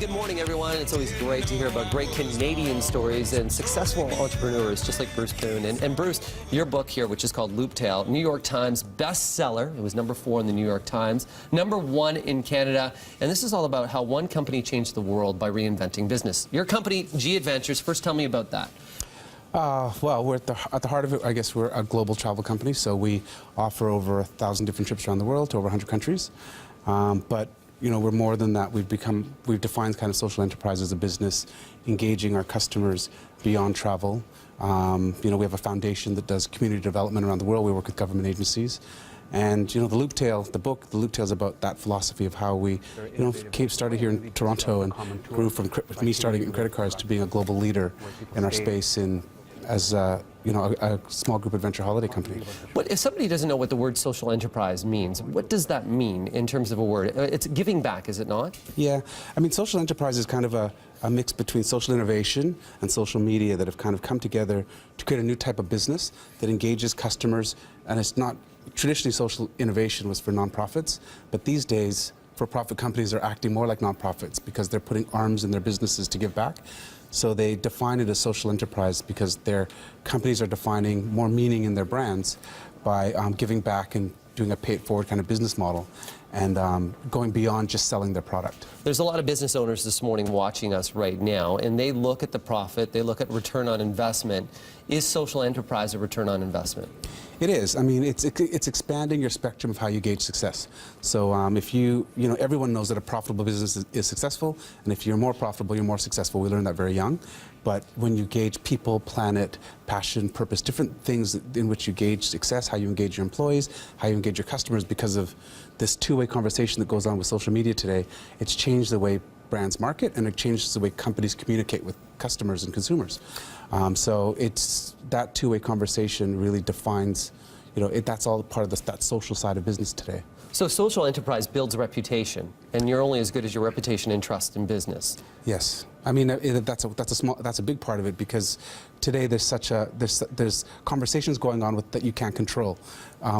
good morning, everyone. It's always great to hear about great Canadian stories and successful entrepreneurs, just like Bruce Poon. And Bruce, your book here, which is called Looptail, New York Times bestseller. It was #4 in the New York Times, #1 in Canada. And this is all about how one company changed the world by reinventing business. Your company, G Adventures, first tell me about that. Well, we're at the heart of it. I guess we're a global travel company, so we offer over 1,000 different trips around the world to over 100 countries. But you know, we're more than that. We've defined kind of social enterprise as a business, engaging our customers beyond travel. You know, we have a foundation that does community development around the world. We work with government agencies. And, you know, the Looptail is about that philosophy of how we, you know, started here in Toronto and grew from me starting in credit cards to being a global leader in our space as you know, a small group adventure holiday company. But if somebody doesn't know what the word social enterprise means, what does that mean in terms of a word? It's giving back, is it not? Yeah, I mean, social enterprise is kind of a mix between social innovation and social media that have kind of come together to create a new type of business that engages customers. And it's not, traditionally social innovation was for nonprofits, but these days for-profit companies are acting more like nonprofits because they're putting arms in their businesses to give back. So they define it as social enterprise because their companies are defining more meaning in their brands by giving back and doing a pay-it-forward kind of business model and going beyond just selling their product. There's a lot of business owners this morning watching us right now, and they look at the profit, they look at return on investment. Is social enterprise a return on investment? It is. I mean, it's expanding your spectrum of how you gauge success. So if you know, everyone knows that a profitable business is successful, and if you're more profitable, you're more successful. We learned that very young. But when you gauge people, planet, passion, purpose, different things in which you gauge success, how you engage your employees, how you engage your customers, because of this two-way conversation that goes on with social media today, it's changed the way brands market, and it changes the way companies communicate with customers and consumers. So it's that two-way conversation really defines, you know, that's all part of that social side of business today. So social enterprise builds a reputation, and you're only as good as your reputation and trust in business. Yes, I mean that's a big part of it, because today there's conversations going on that you can't control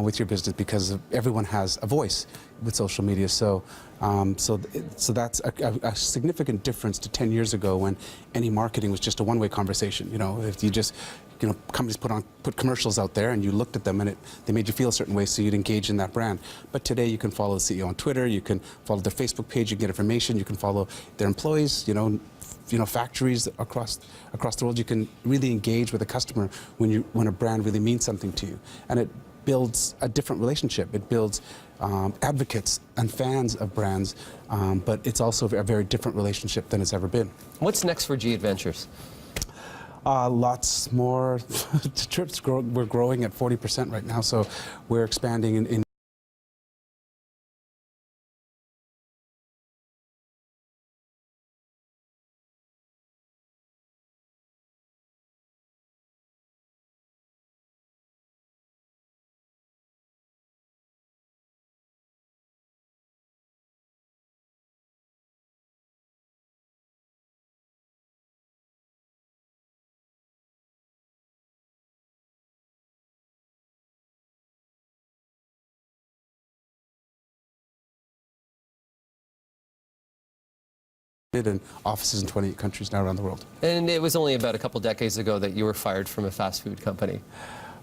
with your business, because everyone has a voice with social media. So that's a significant difference to 10 years ago, when any marketing was just a one-way conversation. You know, if you just, you know, companies put commercials out there and you looked at them and they made you feel a certain way, so you'd engage in that brand. But today you can follow the CEO on Twitter, you can follow their Facebook page, you can get information, you can follow their employees, you know, factories across the world. You can really engage with a customer when a brand really means something to you, and it builds a different relationship. It builds advocates and fans of brands, but it's also a very different relationship than it's ever been. What's next for G Adventures? Lots more trips. We're growing at 40% right now, so we're expanding in and offices in 28 countries now around the world. And it was only about a couple decades ago that you were fired from a fast food company.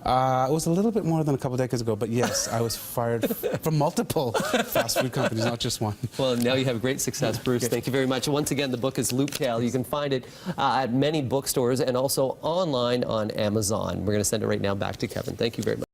It was a little bit more than a couple decades ago, but yes, I was fired from multiple fast food companies, not just one. Well, now you have great success, Bruce. Okay. Thank you very much. Once again, the book is Looptail. You can find it at many bookstores and also online on Amazon. We're going to send it right now back to Kevin. Thank you very much.